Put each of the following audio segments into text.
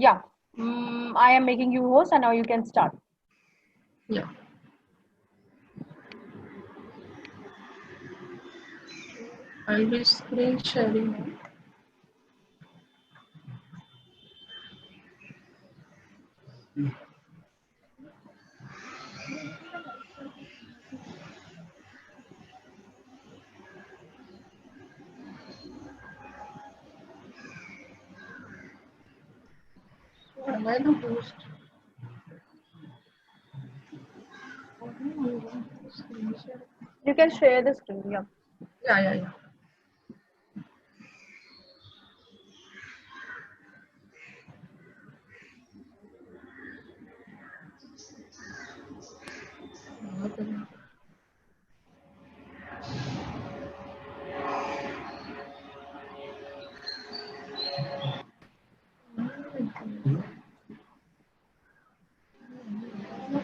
Yeah. I am making you host, and now you can start. Yeah. I'll be screen sharing now. Am I the host? You can share the screen. Yeah. Yeah.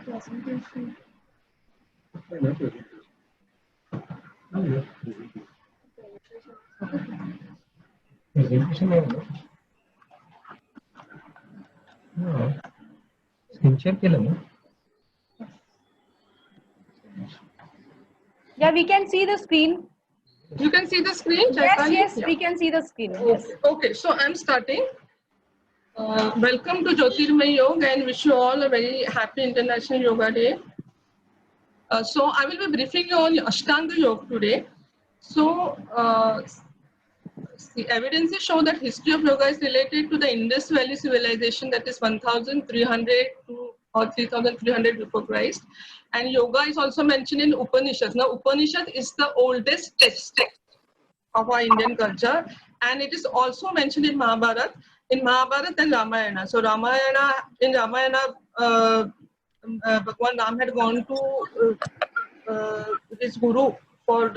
Presentation. Presentation screen share केलं ना? Yeah, we can see the screen. You can see the screen? Yes, Yeah. we can see the screen. Yes. Okay, so I'm starting. Welcome to Jyotirmay Yoga and wish you all a very happy International Yoga Day. So I will be briefing you on Ashtanga Yoga today. So the evidences show that history of yoga is related to the Indus Valley civilization, that is 1300 to or 3300 before Christ. And yoga is also mentioned in Upanishads. Now Upanishad is the oldest text of our Indian culture, and it is also mentioned in Mahabharata and Ramayana. So in Ramayana, Bhagwan Ram had gone to his guru for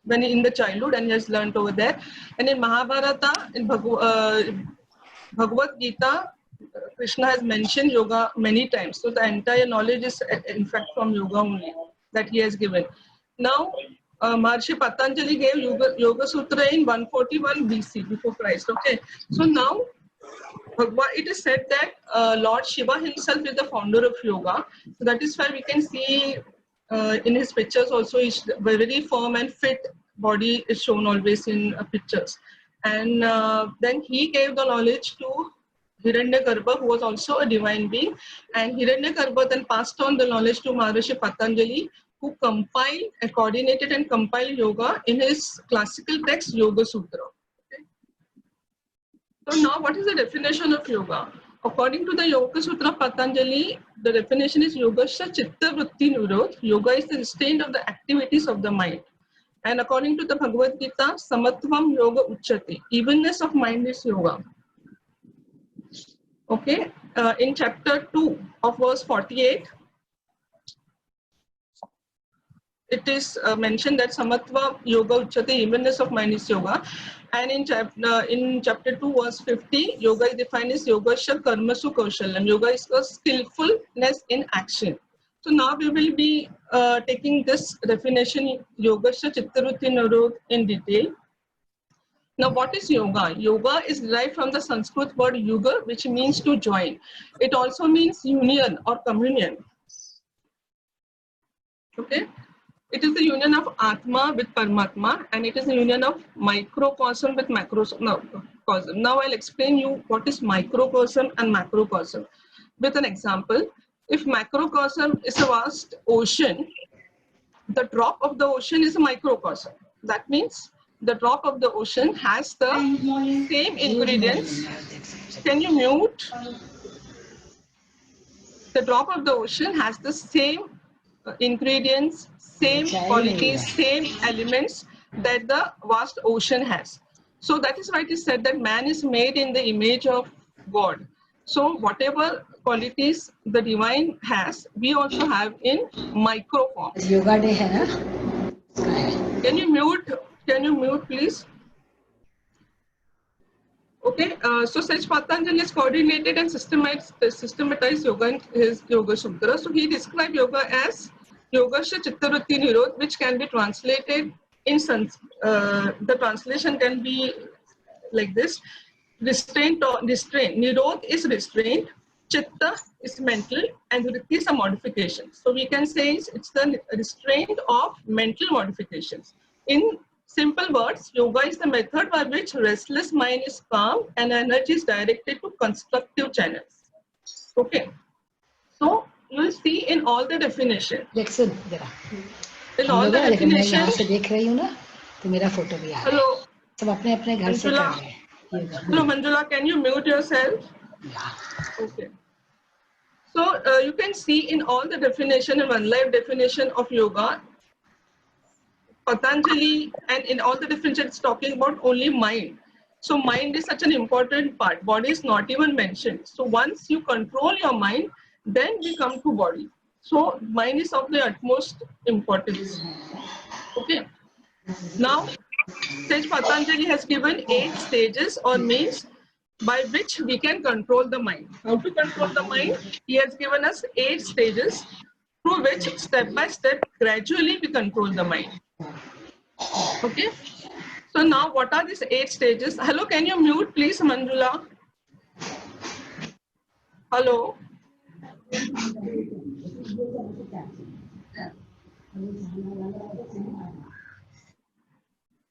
when in the childhood, and he has learned over there. And in Mahabharata, in Bhagavad Gita, Krishna has mentioned yoga many times. So the entire knowledge is in fact from yoga only that he has given. Now, Maharishi Patanjali gave Yoga Sutra in 141 BC before Christ. Okay, so now it is said that Lord Shiva himself is the founder of yoga. So that is why we can see in his pictures also is very firm and fit body is shown always in pictures. And then he gave the knowledge to Hiranyagarbha, who was also a divine being, and Hiranyagarbha then passed on the knowledge to Maharishi Patanjali, who compiled, coordinated and compiled yoga in his classical text Yoga Sutra. Okay. So now what is the definition of yoga? According to the Yoga Sutra Patanjali, the definition is Yogasya Chitta Vritti Nirodh. Yoga is the restraint of the activities of the mind. And according to the Bhagavad Gita, Samatvam Yoga Uchyate. Evenness of mind is yoga. Okay, in chapter 2 of verse 48, it is mentioned that Samatva Yoga Uchyate, evenness of mind is yoga. And in chapter 2 verse 50, yoga is defined as Yogasya Karmasu Kaushalyam. Yoga is a skillfulness in action. So now we will be taking this definition, Yogasya Chitta Vritti Nirodh, in detail. Now, what is yoga? Yoga is derived from the Sanskrit word yuga, which means to join. It also means union or communion. Okay? It is the union of Atma with Paramatma, and it is the union of microcosm with macrocosm. Now I'll explain you what is microcosm and macrocosm with an example. If macrocosm is a vast ocean, the drop of the ocean is a microcosm. That means the drop of the ocean has the same ingredients. Can you mute? The drop of the ocean has the same ingredients, same qualities, same elements that the vast ocean has. So that is why it is said that man is made in the image of God. So whatever qualities the divine has, we also have in micro form. Yoga day hai na? Can you mute please? Okay, so Sach Patanjali has coordinated and systematized yoga in his Yoga Sutra. So he described yoga as Yogasya Chitta Vritti Nirodh, which can be translated in the translation can be like this. Restraint or restraint. Nirodh is restraint. Chitta is mental, and vritti is a modification. So we can say it's the restraint of mental modifications. In simple words, yoga is the method by which restless mind is calm and energy is directed to constructive channels. Okay. So you will see in all the definition. Jackson, जरा In all the लेकिन मैं यहाँ definition. से देख रही हूँ ना तो मेरा फोटो भी आ रहा है Hello. सब अपने अपने घर से कर Manjula. रहे हैं Hello, Manjula. Can you mute yourself? Okay. So you can see in all the definition, in One Life definition of yoga, Patanjali, and in all the definitions, it's talking about only mind. So mind is such an important part. Body is not even mentioned. So once you control your mind, then we come to body. So mind is of the utmost importance. Okay. Now, Sage Patanjali has given 8 stages or means by which we can control the mind. How to control the mind? He has given us 8 stages through which step by step gradually we control the mind. Okay. So now what are these 8 stages? Hello, can you mute please, Manjula? Hello.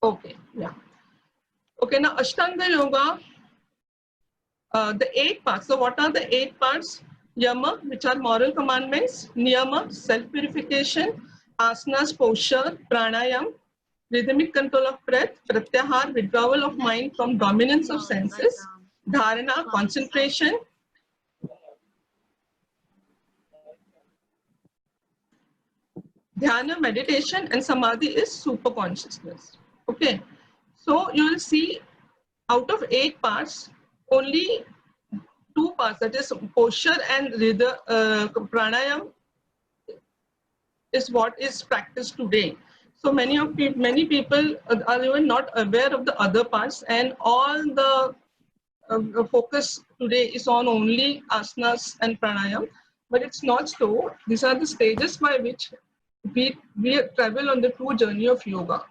Okay, yeah. Okay, now Ashtanga Yoga, the 8 parts. So what are the 8 parts? Yama, which are moral commandments. Niyama, self-purification. Asanas, posture. Pranayam, rhythmic control of breath. Pratyahar, withdrawal of mind from dominance of senses. Dharana, concentration. Dhyana, meditation, and Samadhi is super consciousness. Okay, so you will see out of 8 parts, only 2 parts, that is posture and pranayam, is what is practiced today. So many people are even not aware of the other parts, and all the focus today is on only asanas and pranayam, but it's not so. These are the stages by which we travel on the true journey of yoga.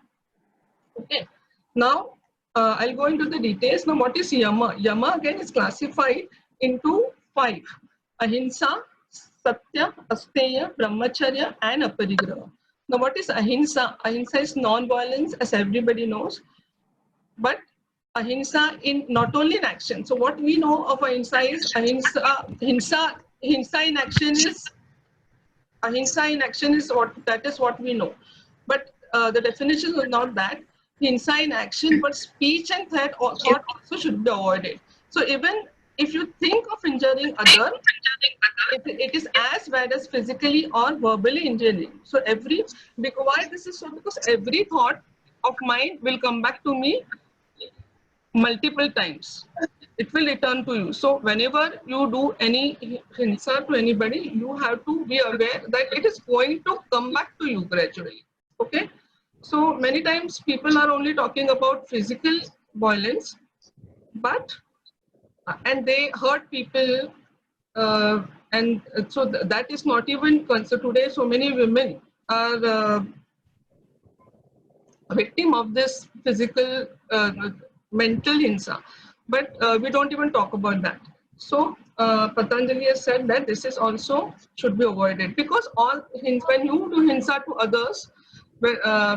Okay, now I'll go into the details. Now, what is Yama? Yama again is classified into 5: Ahimsa, Satya, Asteya, Brahmacharya, and Aparigraha. Now, what is Ahimsa? Ahimsa is non-violence, as everybody knows, but Ahimsa in not only in action. So, what we know of Ahimsa is Ahimsa in action is. Ahimsa in action is what we know, but the definition is not that. Hinsa in action, but speech and thought also should be avoided. So even if you think of injuring other, it is as bad as physically or verbally injuring. So why this is so? Because every thought of mine will come back to me multiple times. It will return to you. So whenever you do any hinsa to anybody, you have to be aware that it is going to come back to you gradually. Okay. So many times people are only talking about physical violence, and they hurt people, and so that is not even considered today. So many women are a victim of this physical, mental hinsa, but we don't even talk about that. So Patanjali has said that this is also should be avoided, because when you do hinsa to others,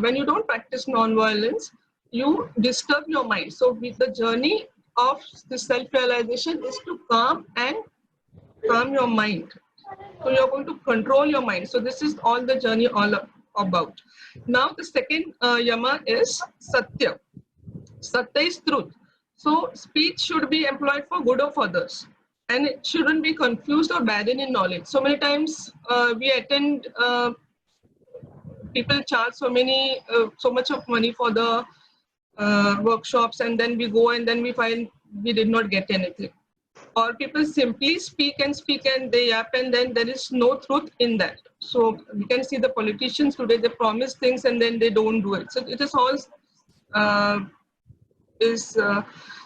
when you don't practice non-violence, you disturb your mind. So the journey of the self-realization is to calm your mind. So you're going to control your mind. So this is all the journey all about. Now the second yama is satya. Satya is truth. So speech should be employed for good of others, and it shouldn't be confused or barren in knowledge. So many times we attend, people charge so much of money for the workshops, and then we go and then we find we did not get anything. Or people simply speak and they yap, and then there is no truth in that. So we can see the politicians today, they promise things and then they don't do it. So it is all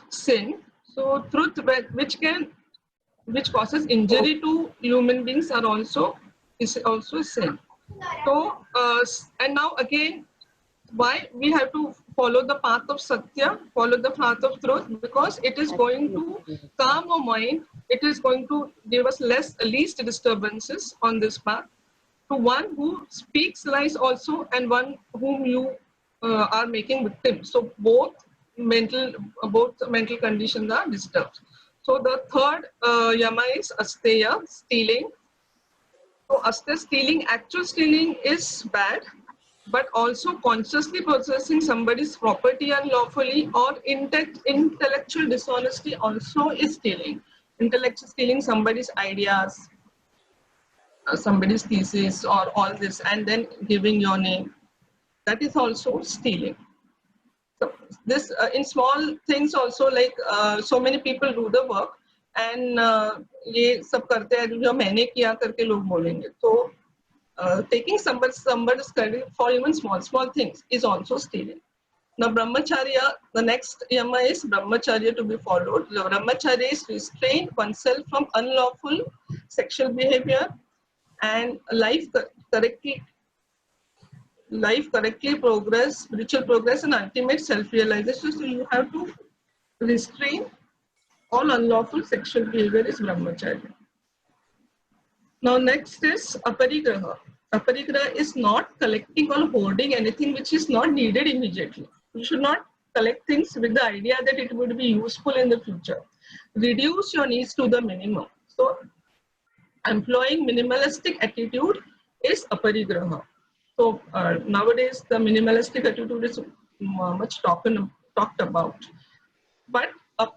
sin. So truth which causes injury to human beings is also sin. So and now again, why we have to follow the path of Satya, follow the path of truth, because it is going to calm our mind. It is going to give us least disturbances on this path. To one who speaks lies also, and one whom you are making victim. So both mental conditions are disturbed. So the third yama is asteya, stealing. So asteya, stealing, actual stealing is bad, but also consciously possessing somebody's property unlawfully or intellectual dishonesty also is stealing. Intellectual stealing somebody's ideas, somebody's thesis or all this, and then giving your name, that is also stealing. So this in small things also, like so many people do the work and ये सब करते हैं जो मैंने किया करके लोग बोलेंगे. So taking somebody's credit for even small things is also stealing. Now brahmacharya, the next yama is brahmacharya to be followed. The brahmacharya is restrain oneself from unlawful sexual behavior and life correctly progress, spiritual progress, and ultimate self-realization. So you have to restrain all unlawful sexual behavior is brahmacharya. Now next is aparigraha. Aparigraha is not collecting or hoarding anything which is not needed immediately. You should not collect things with the idea that it would be useful in the future. Reduce your needs to the minimum. So employing minimalistic attitude is aparigraha. So nowadays the minimalistic attitude is much talked about. But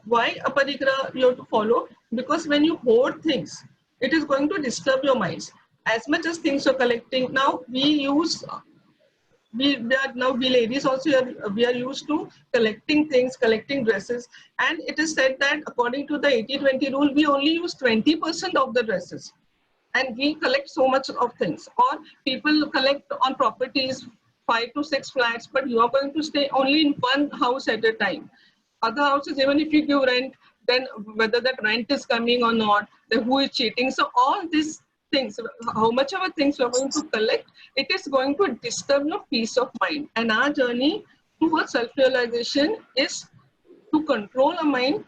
why aparigraha you have to follow? Because when you hoard things, it is going to disturb your minds. As much as things you're collecting, now we ladies also we are used to collecting things, collecting dresses, and it is said that according to the 80-20 rule, we only use 20% of the dresses, and we collect so much of things. Or people collect on properties 5 to 6 flats, but you are going to stay only in one house at a time. Other houses, even if you give rent, then whether that rent is coming or not, then who is cheating. So all these things, how much of a things you are going to collect, it is going to disturb your peace of mind. And our journey towards self-realization is to control our mind.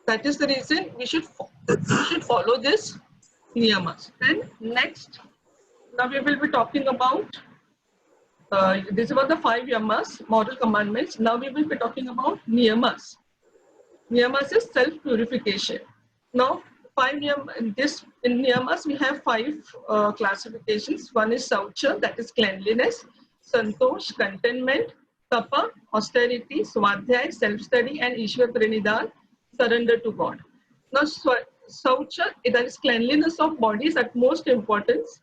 That is the reason we should follow this niyamas. And next, now we will be talking about this about the 5 yamas, moral commandments. Now we will be talking about niyamas. Niyamas is self-purification. Now, in niyamas we have 5 classifications. One is saucha, that is cleanliness, santosh, contentment, tapa, austerity, swadhyay, self-study, and ishwar pranidhan, surrender to God. Now, saucha, that is cleanliness of body, is at most importance.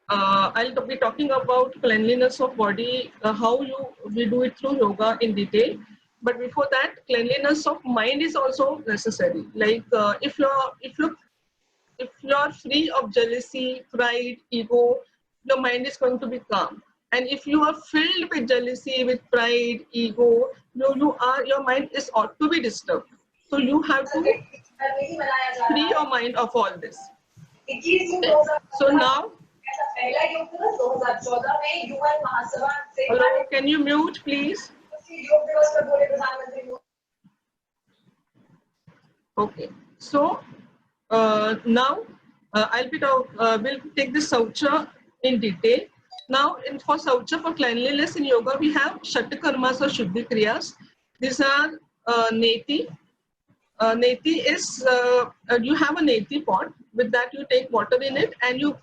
I'll be talking about cleanliness of body, how we do it through yoga in detail. But before that, cleanliness of mind is also necessary. Like if you're free of jealousy, pride, ego, your mind is going to be calm. And if you are filled with jealousy, with pride, ego, your mind is ought to be disturbed. So you have to free your mind of all this. So now, hello, can you mute please? Okay, so now we'll take this saucha in detail. Now, for saucha, for cleanliness in yoga, we have shatakarmas or shuddhi kriyas. These are neti. Neti is you have a neti pot. With that, you take water in it and you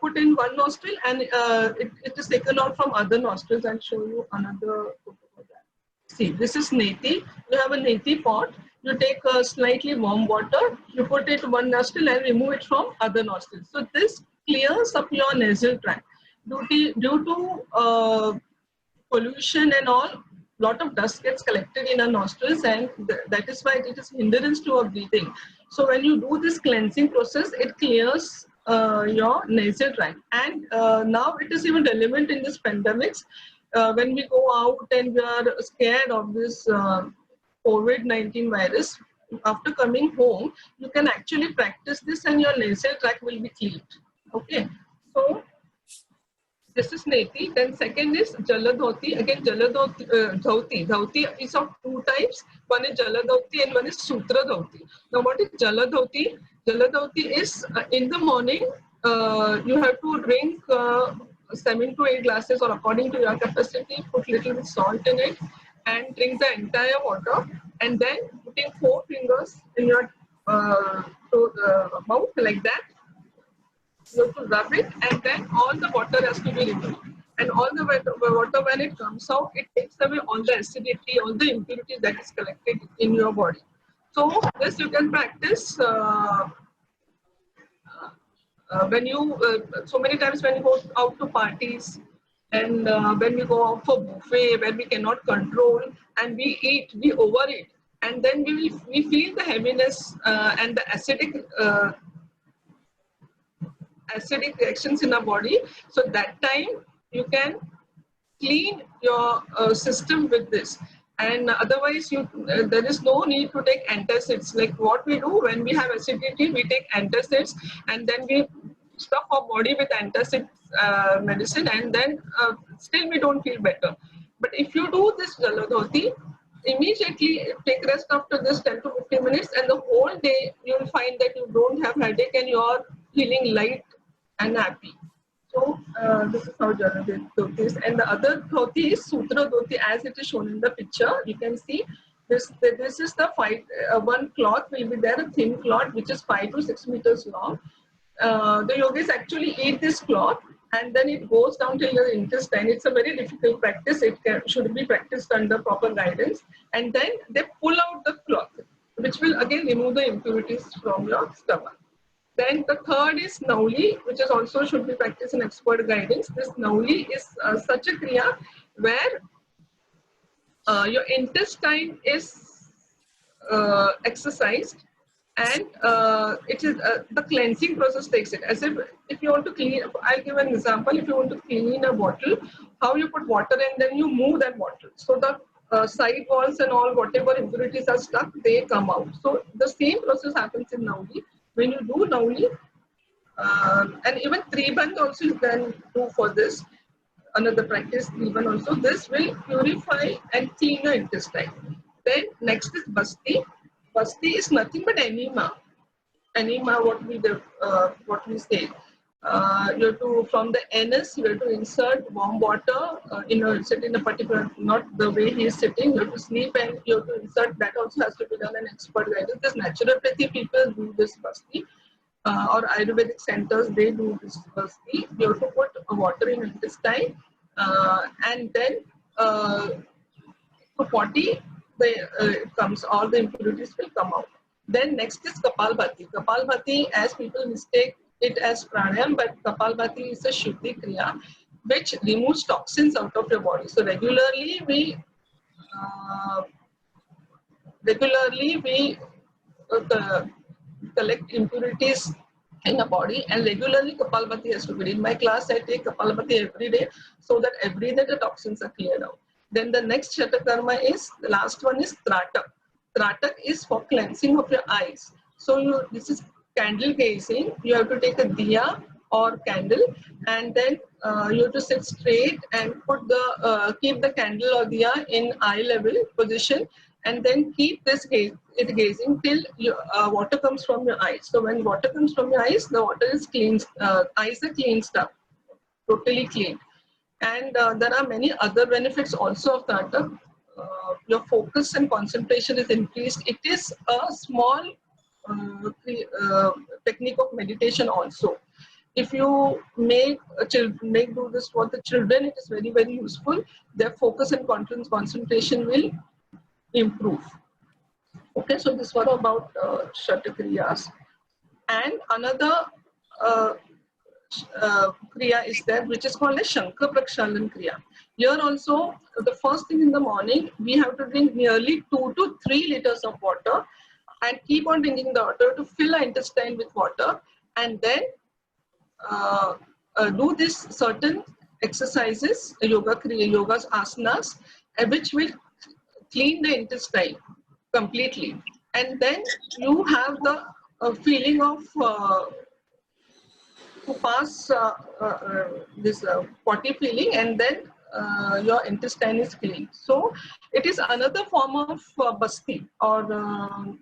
put in one nostril, and it is taken out from other nostrils. I'll show you another photo of that. See, this is neti. You have a neti pot. You take slightly warm water, you put it one nostril and remove it from other nostrils. So this clears up your nasal tract. Due to pollution and all, lot of dust gets collected in our nostrils, and that is why it is hindrance to our breathing. So when you do this cleansing process, it clears your nasal tract. And now it is even relevant in this pandemics. When we go out and we are scared of this COVID-19 virus, after coming home, you can actually practice this and your nasal tract will be cleaned. Okay, so This is Neti. Then second is Jaladhoti. Again, Dhauti. Dhauti is of two types. One is Jaladhoti and one is Sutra Dhauti. Now, what is Jaladhoti? Jaladhoti is in the morning, you have to drink 7 to 8 glasses, or according to your capacity, put little bit salt in it and drink the entire water. And then putting 4 fingers in your mouth like that. You have to rub it, and then all the water has to be removed. And all the water, when it comes out, it takes away all the acidity, all the impurities that is collected in your body. So this you can practice when you, so many times when you go out to parties, and when we go out for buffet, where we cannot control, and we eat, we overeat, and then we feel the heaviness and the acidic reactions in our body. So that time you can clean your system with this, and otherwise there is no need to take antacids. Like what we do when we have acidity, we take antacids, and then we stuff our body with antacid medicine, and then still we don't feel better. But if you do this Jaladhoti, immediately take rest after this 10 to 15 minutes, and the whole day you will find that you don't have headache and you are feeling light and happy. So this is how Jaladhoti is. And the other dhoti is Sutra Dhoti, as it is shown in the picture. You can see this is the one cloth will be there, a thin cloth which is 5 to 6 meters long. The yogis actually eat this cloth, and then it goes down till your intestine. It's a very difficult practice. It should be practiced under proper guidance. And then they pull out the cloth, which will again remove the impurities from your stomach. Then the third is Nauli, which is also should be practiced in expert guidance. This Nauli is such a kriya where your intestine is exercised, and it is the cleansing process takes it. As if you want to clean, I'll give an example. If you want to clean a bottle, how you put water and then you move that bottle, so the side walls and all whatever impurities are stuck, they come out. So the same process happens in Nauli. When you do Nauli, and even Triband also you can do for this, another practice, Triband also, this will purify and clean the intestine. Then next is Basti. Basti is nothing but enema. Enema, what we say. You have to, from the anus, you have to insert warm water, sit in a particular, not the way he is sitting, you have to sleep, and you have to insert, that also has to be done in expert guidance. This naturopathy people do this Basti, or Ayurvedic centers, they do this Basti. You have to put water in intestine, and then to potty, it comes, all the impurities will come out. Then next is Kapalbhati. Kapalbhati, as people mistake it as pranayam, but Kapalbhati is a Shuddhi Kriya which removes toxins out of your body. So regularly we collect impurities in the body, and regularly Kapalbhati has to be. In my class, I take Kapalbhati every day, so that every day the toxins are cleared out. Then the next Shatakarma is, the last one is Tratak. Tratak is for cleansing of your eyes. So this is candle gazing. You have to take a diya or candle, and then you have to sit straight and put keep the candle or diya in eye level position, and then keep this gazing till water comes from your eyes. So when water comes from your eyes, the water is cleansed, eyes are cleansed up, totally clean. And there are many other benefits also of Tratak. Your focus and concentration is increased. It is a small technique of meditation also. If you make do this for the children, it is very, very useful. Their focus and concentration will improve. Okay, so this was about Shatakriyas. And another Kriya is there, which is called a Shankha Prakshalan Kriya. Here also, the first thing in the morning, we have to drink nearly 2 to 3 liters of water, and keep on drinking the water to fill our intestine with water, and then do this certain exercises, yogas, asanas, which will clean the intestine completely. And then you have the feeling of to pass this potty feeling, and then your intestine is clean. So it is another form of basti or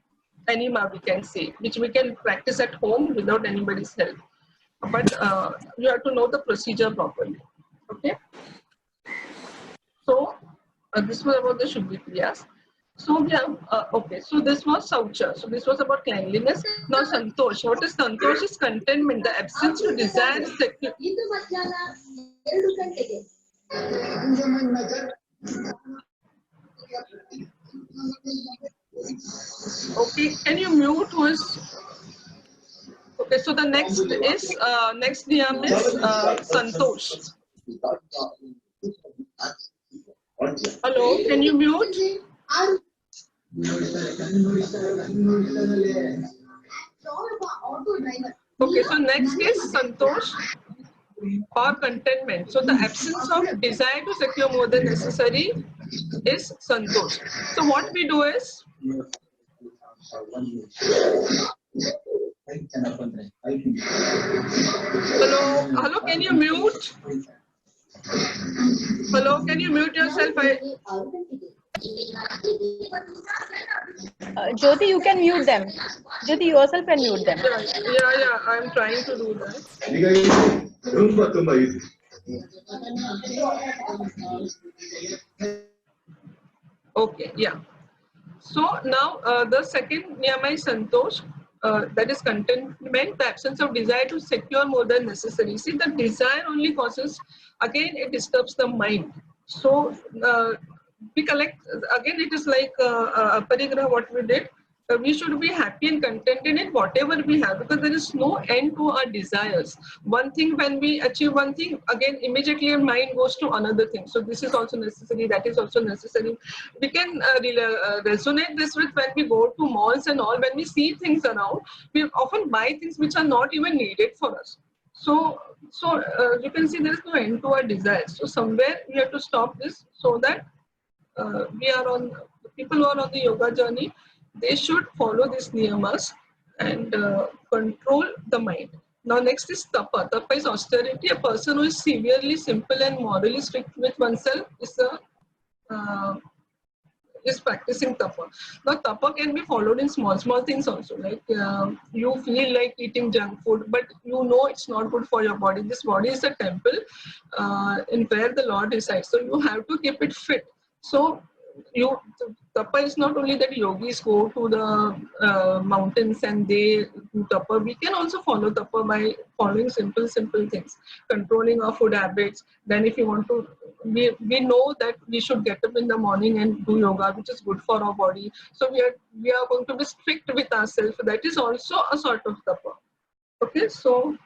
enema, we can say, which we can practice at home without anybody's help. But you have to know the procedure properly. Okay. So this was about the Shuddhi Kriyas. So we have, okay, so this was Saucha. So this was about cleanliness. Now Santosh. What is Santosh? Is contentment, the absence of desire. Okay, can you mute who is? Okay, so the next is, next niyam is Santosh. Hello, can you mute? Okay, so next is Santosh or contentment. So the absence of desire to secure more than necessary is Santosh. So what we do is, hello, can you mute? Hello, can you mute yourself? Jyoti, you can mute them. Jyoti, yourself can mute them. Yeah, I'm trying to do that. Okay, yeah. So now the second niyama is Santosh. That is contentment, the absence of desire to secure more than necessary. See, the desire only causes, again, it disturbs the mind. So we collect, again, it is like Parigraha, what we did. We should be happy and contented in whatever we have, because there is no end to our desires. One thing, when we achieve one thing, again immediately our mind goes to another thing. So this is also necessary, that is also necessary. We can resonate this with when we go to malls and all. When we see things around, we often buy things which are not even needed for us. So you can see there is no end to our desires. So somewhere we have to stop this, so that we are on, people who are on the yoga journey, they should follow these niyamas and control the mind. Now next is tapa. Tapa is austerity. A person who is severely simple and morally strict with oneself is practicing tapa. Now tapa can be followed in small things also. Like you feel like eating junk food, but you know it's not good for your body. This body is a temple in where the Lord resides. So you have to keep it fit. So tapa is not only that yogis go to the mountains and they do tapa. We can also follow tapa by following simple things, controlling our food habits. Then if you want to, we know that we should get up in the morning and do yoga, which is good for our body. So we are going to be strict with ourselves. That is also a sort of tapa. Okay, so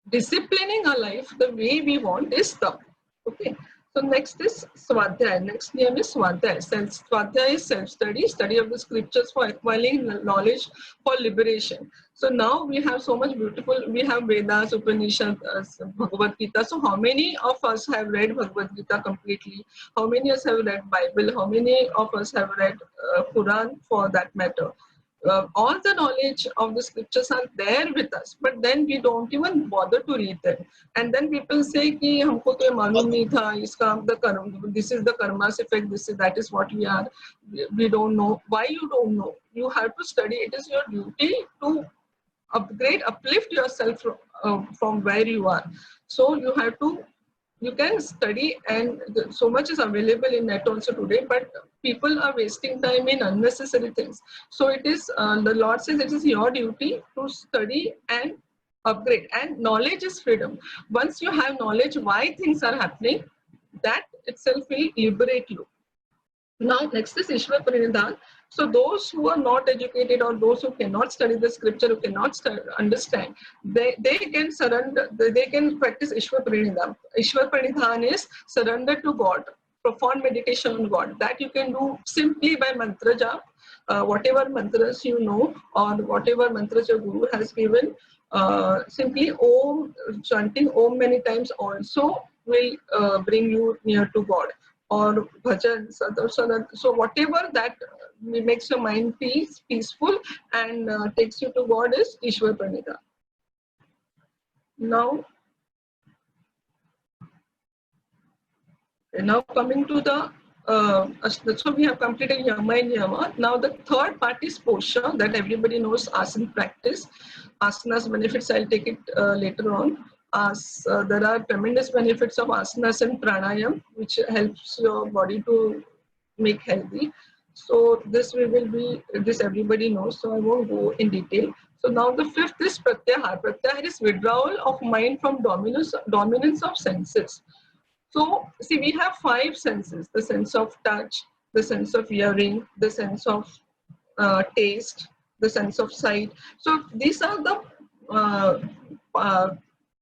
disciplining our life the way we want is tapa. Okay. So next is Swadhyaya. Next name is Swadhyaya. Swadhyaya is self-study, study of the scriptures for acquiring knowledge for liberation. So now we have so much beautiful, we have Vedas, Upanishads, Bhagavad Gita. So how many of us have read Bhagavad Gita completely? How many of us have read Bible? How many of us have read Quran, for that matter? All the knowledge of the scriptures are there with us, but then we don't even bother to read them. And then people say कि हमको तो ये मालूम नहीं था, इसका the karma, this is the karma's effect, that is what we are. We don't know. Why you don't know? You have to study. It is your duty to uplift yourself from where you are. So you have to. You can study, and so much is available in net also today, but people are wasting time in unnecessary things. So it is, the Lord says it is your duty to study and upgrade, and knowledge is freedom. Once you have knowledge why things are happening, that itself will liberate you. Now next is Ishwar Pranidhan. So those who are not educated, or those who cannot study the scripture, who cannot understand, they can surrender, they can practice Ishwar Pranidhan. Ishwar Pranidhan is surrender to God, profound meditation on God. That you can do simply by mantra jap, whatever mantras you know, or whatever mantras your guru has given. Simply Om, chanting Om many times also will bring you near to God. Or bhajan, sadhana. So whatever that makes your mind peaceful and takes you to God is Ishwar Pranidhan. Now coming to the so we have completed Yama and Yama. Now the third part is posture, that everybody knows asana practice. Asanas benefits, I'll take it later on. There are tremendous benefits of asanas and pranayam, which helps your body to make healthy. So this everybody knows, so I won't go in detail. So now the fifth is pratyahar. Pratyahar is withdrawal of mind from dominance of senses. So see, we have 5 senses: the sense of touch, the sense of hearing, the sense of taste, the sense of sight. So these are the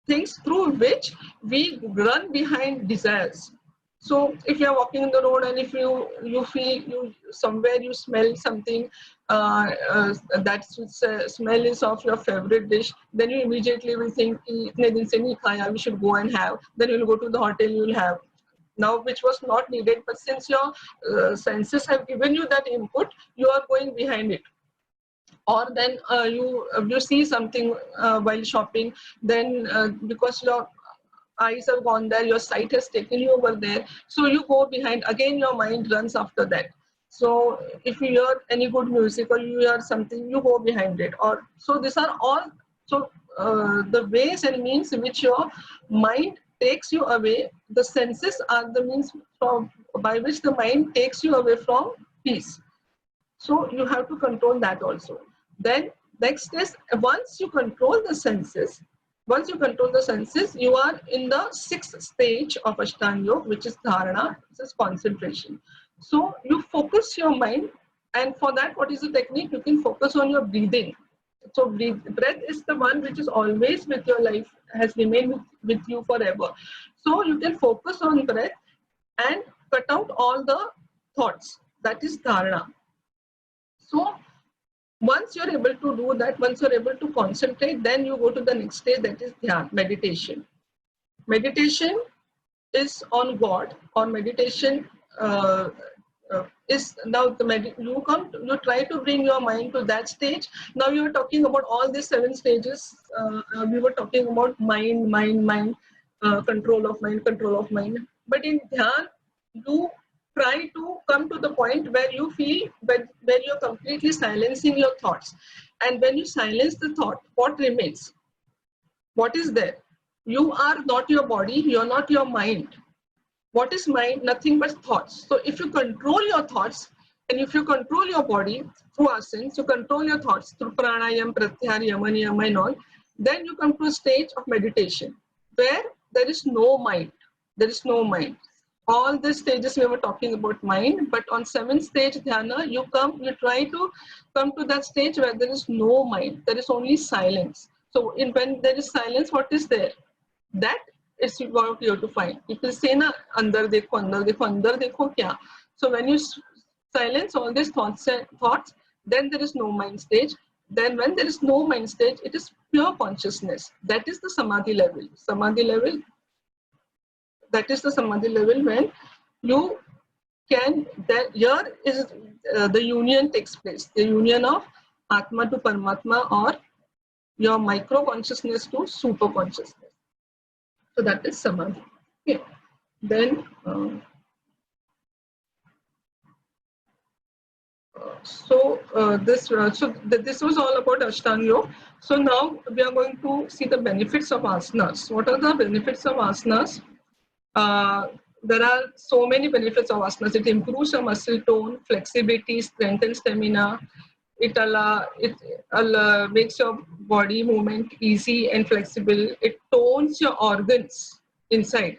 things through which we run behind desires. So if you are walking in the road and if you feel somewhere you smell something, that smell is of your favorite dish, then you immediately will think, "Itne din se nahi khaya, we should go and have." Then you will go to the hotel, you will have. Now, which was not needed, but since your senses have given you that input, you are going behind it. Or then you see something while shopping, then because your eyes have gone there, your sight has taken you over there, so you go behind, again your mind runs after that. So if you hear any good music or you hear something, you go behind it. Or so these are all the ways and means in which your mind takes you away. The senses are the means by which the mind takes you away from peace. So you have to control that also. Then next is, once you control the senses, you are in the 6th stage of Ashtanga Yoga, which is dharana, this is concentration. So you focus your mind, and for that, what is the technique? You can focus on your breathing. So breath is the one which is always with your life, has remained with you forever. So you can focus on breath and cut out all the thoughts. That is dharana. So once you're able to do that, once you're able to concentrate, then you go to the next stage, that is dhyan, meditation. Meditation is on God, or meditation is now you try to bring your mind to that stage. Now you are talking about all these 7 stages. We were talking about mind, control of mind. But in dhyan, you try to come to the point where you feel where you're completely silencing your thoughts. And when you silence the thought, what remains? What is there? You are not your body, you're not your mind. What is mind? Nothing but thoughts. So if you control your thoughts, and if you control your body through asanas, you control your thoughts through pranayam, pratyahar, yama, niyama and all, then you come to a stage of meditation where there is no mind. There is no mind. All these stages we were talking about mind, but on 7th stage dhyana, you try to come to that stage where there is no mind. There is only silence. So when there is silence, what is there? That is what you have to find. People say na, andar dekho kya. So when you silence all these thoughts, then there is no mind stage. Then when there is no mind stage, it is pure consciousness. That is the samadhi level. That is the samadhi level when you can, here is the union takes place. The union of Atma to Paramatma, or your micro consciousness to super consciousness. So that is samadhi. Okay. Then this was all about Ashtanga Yoga. So now we are going to see the benefits of asanas. What are the benefits of asanas? There are so many benefits of asanas. It improves your muscle tone, flexibility, strength and stamina. It makes your body movement easy and flexible. It tones your organs inside.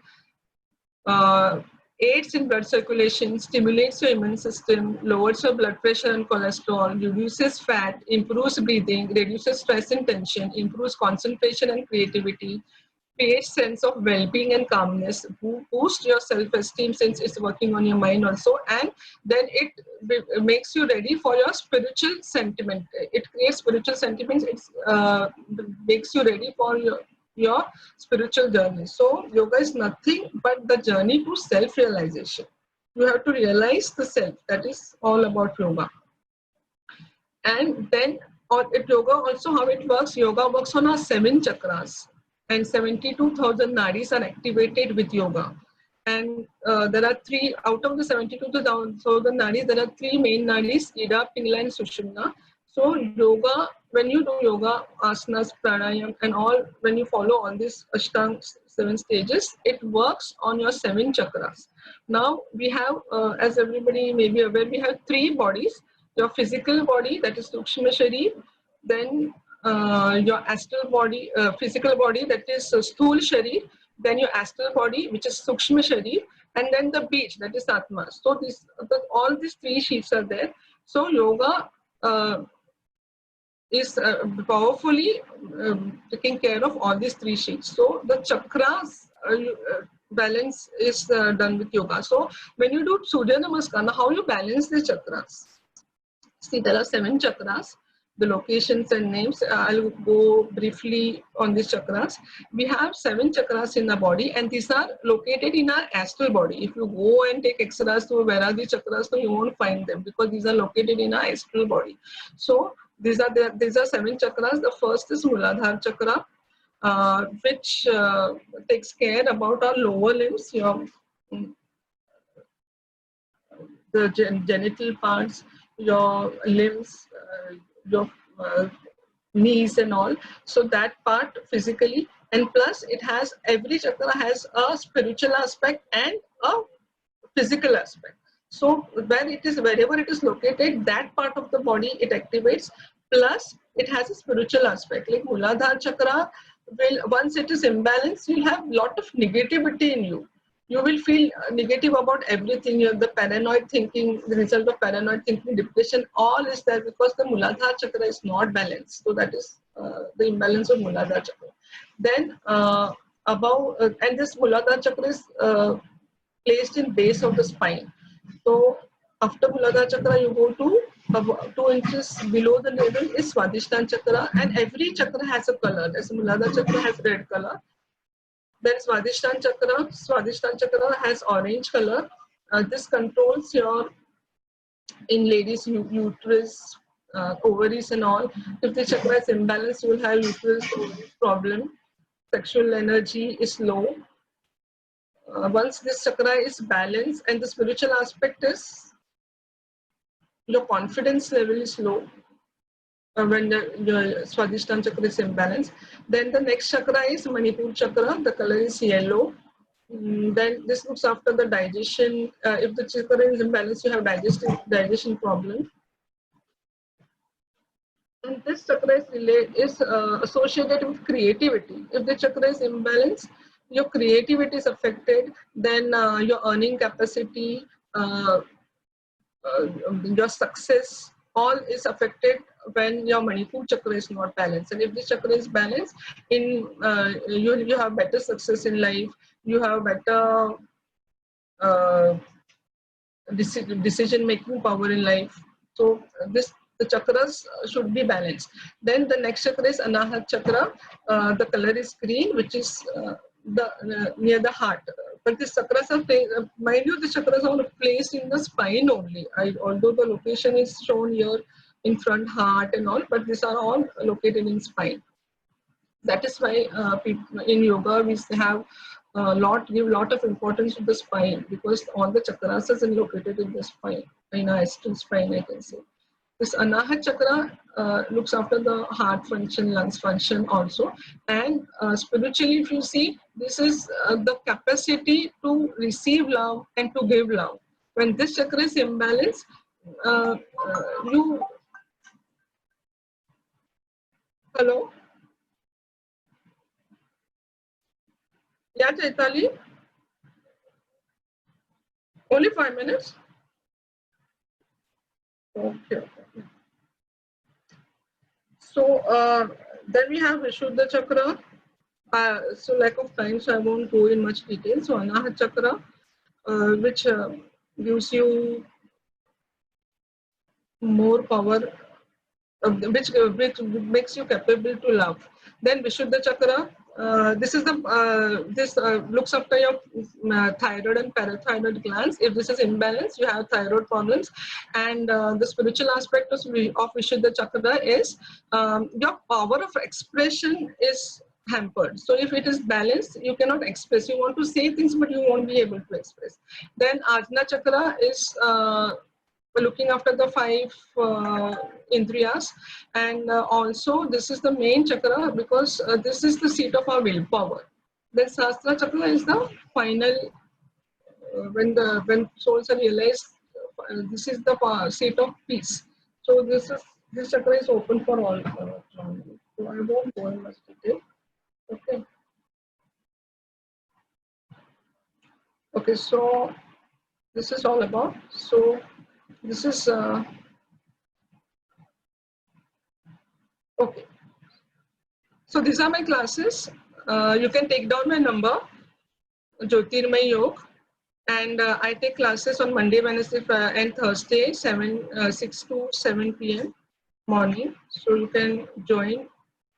Aids in blood circulation, stimulates your immune system, lowers your blood pressure and cholesterol, reduces fat, improves breathing, reduces stress and tension, improves concentration and creativity, creates sense of well-being and calmness, boosts your self-esteem since it's working on your mind also, and then it makes you ready for your spiritual sentiment. It creates spiritual sentiments. It makes you ready for your spiritual journey. So yoga is nothing but the journey to self-realization. You have to realize the self. That is all about yoga. And then yoga also, how it works, yoga works on our 7 chakras. and 72,000 nadis are activated with yoga. And there are three, out of the 72,000 nadis, there are three main nadis, Ida, Pingala and Sushumna. So yoga, when you do yoga, asanas, pranayam and all, when you follow all these Ashtanga 7 stages, it works on your 7 chakras. Now we have, as everybody may be aware, we have 3 bodies. Your physical body, that is Sukshma Sharir, then your astral body, physical body, that is Sthul Sharir, then your astral body, which is Sukshma Sharir, and then the beach, that is Atma. So all these 3 sheets are there. So yoga is powerfully taking care of all these 3 sheets. So the chakras balance is done with yoga. So when you do Surya Namaskar, how you balance the chakras? See, there are 7 chakras, the locations and names. I'll go briefly on these chakras. We have 7 chakras in the body, and these are located in our astral body. If you go and take x-rays to where are the chakras, so you won't find them because these are located in our astral body. So these are 7 chakras. The first is Muladhara chakra, which takes care about our lower limbs, the genital parts, your limbs, your knees and all. So that part physically, and plus it has, every chakra has a spiritual aspect and a physical aspect. So wherever it is located, that part of the body it activates, plus it has a spiritual aspect. Like Muladhara chakra will, once it is imbalanced, you'll have lot of negativity in you. You will feel negative about everything. You have the paranoid thinking, the result of paranoid thinking, depression, all is there because the Muladhara chakra is not balanced. So that is the imbalance of Muladhara chakra. Then and this Muladhara chakra is placed in base of the spine. So after Muladhara chakra, you go to 2 inches below the navel is Swadhisthana chakra, and every chakra has a color. As Muladhara chakra has red color, then Swadhisthana chakra has orange color. This controls your, in ladies, uterus, ovaries and all. If the chakra is imbalanced, you will have uterus problem. Sexual energy is low. Once this chakra is balanced, and the spiritual aspect is, your confidence level is low. When your Swadhisthana chakra is imbalanced. Then the next chakra is Manipur chakra. The color is yellow. Then this looks after the digestion. If the chakra is imbalanced, you have digestion problem. And this chakra is associated with creativity. If the chakra is imbalanced, your creativity is affected. Then your earning capacity, your success, all is affected when your Manipur chakra is not balanced. And if the chakra is balanced, in you have better success in life, you have better decision making power in life. So the chakras should be balanced. Then the next chakra is Anahat chakra. The color is green, which is near the heart. But the chakras are, mind you, the chakras are placed in the spine only. Although the location is shown here in front, heart and all, but these are all located in spine. That is why people in yoga we have give lot of importance to the spine, because all the chakras are located in the spine, in our astral spine, I can say. This Anahat chakra looks after the heart function, lungs function also. And spiritually, if you see, this is the capacity to receive love and to give love. When this chakra is imbalanced, hello? Yeah, Chaitali? Only 5 minutes? Okay. So then we have Vishuddha chakra. So lack of time, so I won't go in much detail. So Anahat chakra, which gives you more power, which makes you capable to love. Then Vishuddha chakra, this is the looks after your thyroid and parathyroid glands. If this is imbalanced, you have thyroid problems. And the spiritual aspect of Vishuddha chakra is your power of expression is hampered. So if it is balanced, you cannot express. You want to say things, but you won't be able to express. Then Ajna Chakra is looking after the 5 indriyas, and also this is the main chakra because this is the seat of our willpower. Then Sahasrara Chakra is the final, when souls are realized, this is the seat of peace. So this chakra is open for all. So I won't go in much detail. Okay. Okay. So this is all about. So this is okay. So these are my classes. You can take down my number, Jyotirmay Yoga, and I take classes on Monday, Wednesday, and Thursday, 6 to 7 p.m. morning. So you can join if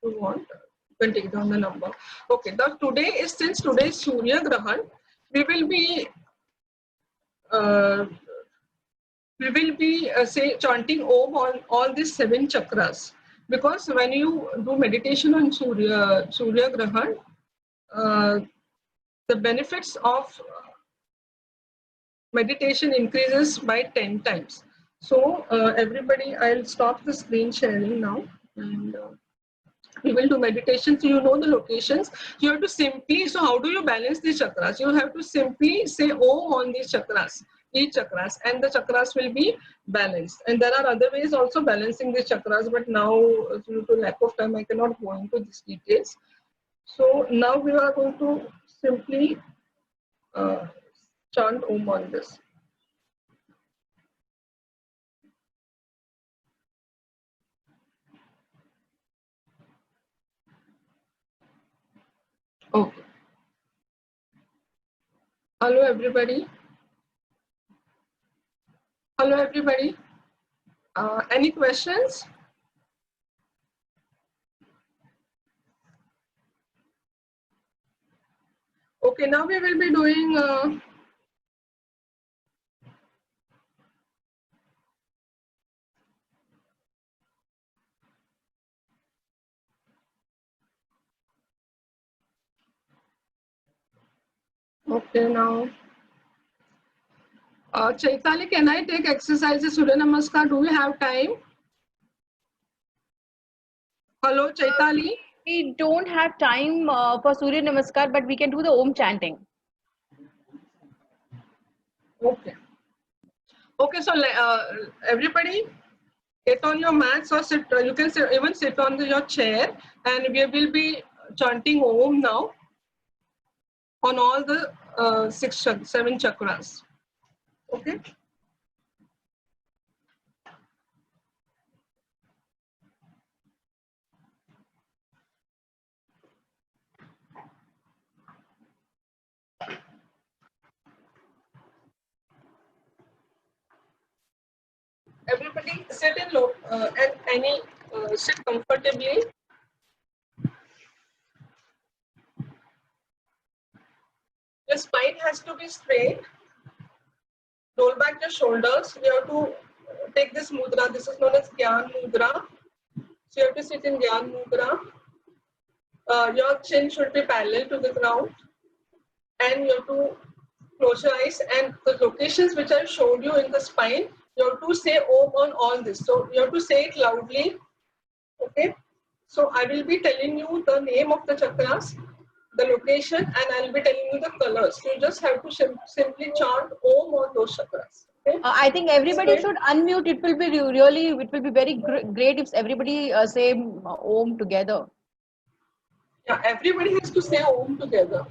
you want. You can take down the number. Okay. Since today is Surya Grahan, we will be say chanting Om on all these 7 chakras, because when you do meditation on Surya Grahan, the benefits of meditation increases by 10 times. So everybody, I'll stop the screen sharing now, and we will do meditation. So you know the locations. You have to simply, so how do you balance these chakras? You have to simply say Om on these chakras, each chakras, and the chakras will be balanced. And there are other ways also balancing these chakras, but now due to lack of time, I cannot go into these details. So now we are going to simply chant Om on this. Okay. Hello everybody. Hello everybody. Any questions? Okay, now we will be doing okay now. Chaitali, can I take exercises Surya Namaskar? Do we have time? Hello, Chaitali. We don't have time for Surya Namaskar, but we can do the Om chanting. Okay. Okay, so everybody get on your mats or sit. You can even sit on your chair, and we will be chanting Om now on all the 7 chakras. Okay. Everybody sit in low and sit comfortably. Your spine has to be straight. Roll back your shoulders. You have to take this mudra. This is known as Gyan Mudra. So you have to sit in Gyan Mudra. Your chin should be parallel to the ground, and you have to close your eyes. And the locations which I showed you in the spine, you have to say Om on all this. So you have to say it loudly. Okay. So I will be telling you the name of the chakras, the location, and I'll be telling you the colors. So you just have to simply chant Om on those chakras. Okay? I think everybody should unmute. It will be very great if everybody say Om together. Yeah, everybody has to say Om together.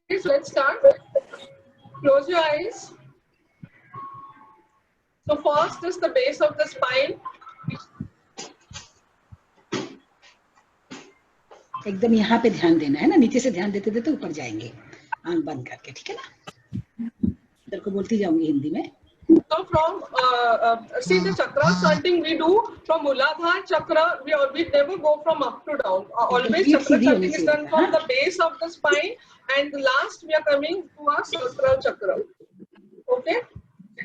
Okay, so let's start. Close your eyes. So first is the base of the spine. एकदम यहाँ पे ध्यान देना है ना, नीचे से ध्यान देते देते ऊपर जाएंगे, आंख बंद करके, ठीक है ना? तेरे को बोलती जाऊंगी हिंदी में. So from see the chakra chanting we do from Muladhara chakra. We never go from up to down. Always पीठ chakra सीधी होनी chanting is चाहिए done बेटा, from हाँ? the base of the spine, and last we are coming to our sacral chakra. Okay.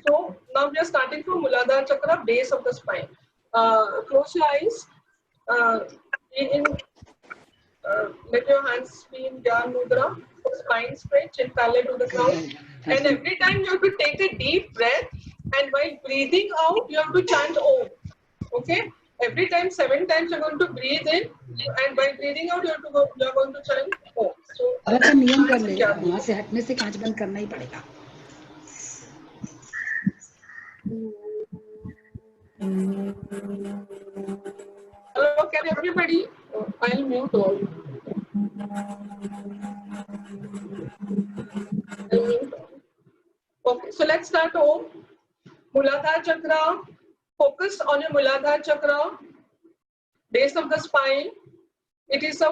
So now we are starting from Muladhara chakra, base of the spine. Close your eyes. In let your hands be in Dhyan Mudra, spine straight, chin parallel to the ground. And every time you have to take a deep breath, and while breathing out, you have to chant Om. Okay? Every time, 7 times, you're going to breathe in, and by breathing out, you are going to chant Om. So, और अच्छा नियम कर hands ले, in Dhyan वहां Mudra. से हटने से कांच बंद करना ही पड़ेगा. Hello, can everybody? I'll mute all. I'll mute all. Okay, so let's start Om. Muladhara chakra. Focus on your Muladhara chakra, base of the spine. It is a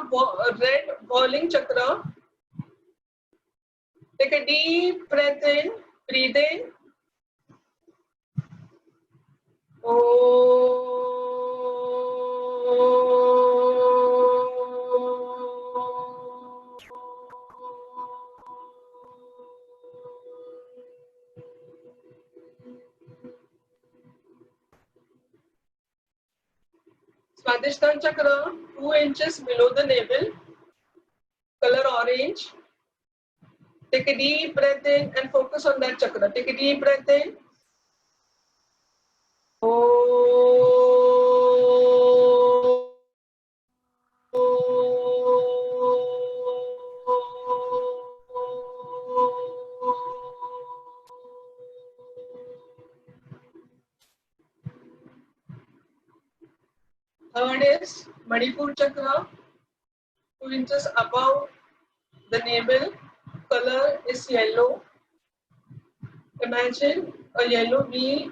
red whirling chakra. Take a deep breath in. Breathe in. Swadhisthana chakra, 2 inches below the navel, color orange. Take a deep breath in and focus on that chakra. Take a deep breath in. Third is Manipur chakra, 2 inches above the navel. Color is yellow. Imagine a yellow bee.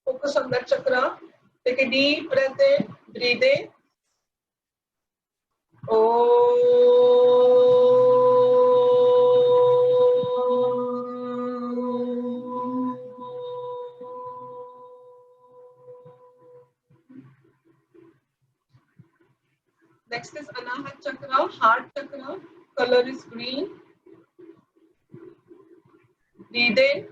Focus on that chakra. Take a deep breath in. Breathe in. Next is Anahat chakra, heart chakra. Color is green. Breathe in.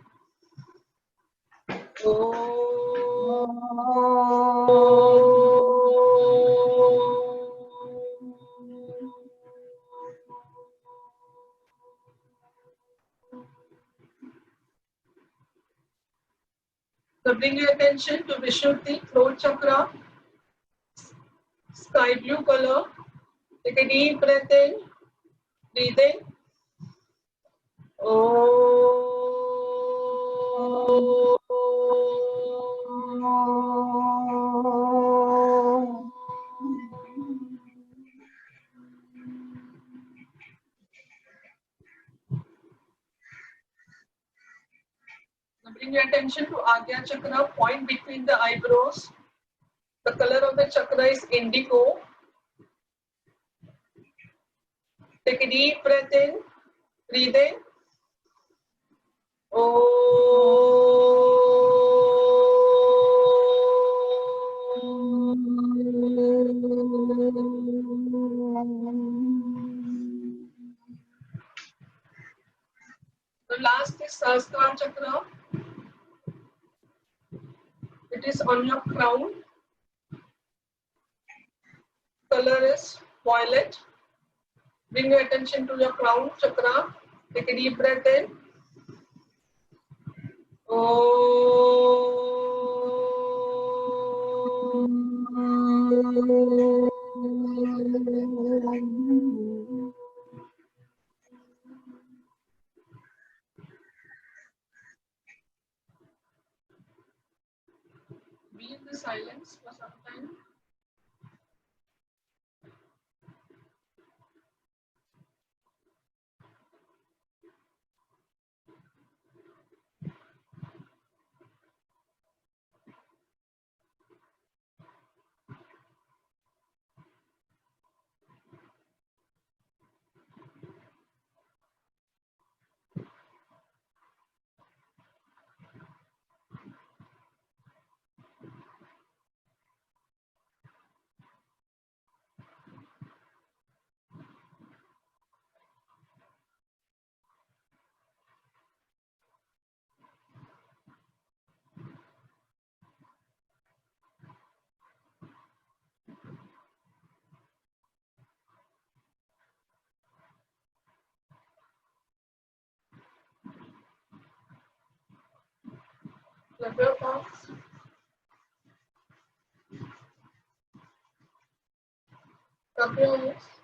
So bring your attention to Vishuddhi, throat chakra, sky blue color. Take a deep breath in. Breathe in. Now bring your attention to Agya chakra, point between the eyebrows. The color of the chakra is indigo. Take a deep breath in. Breathe in. The last is Sahasrara chakra. It is on your crown. Color is violet. Bring your attention to your crown chakra. Take a deep breath in. Be in the silence for some time. Clap your palms. Cup your hands.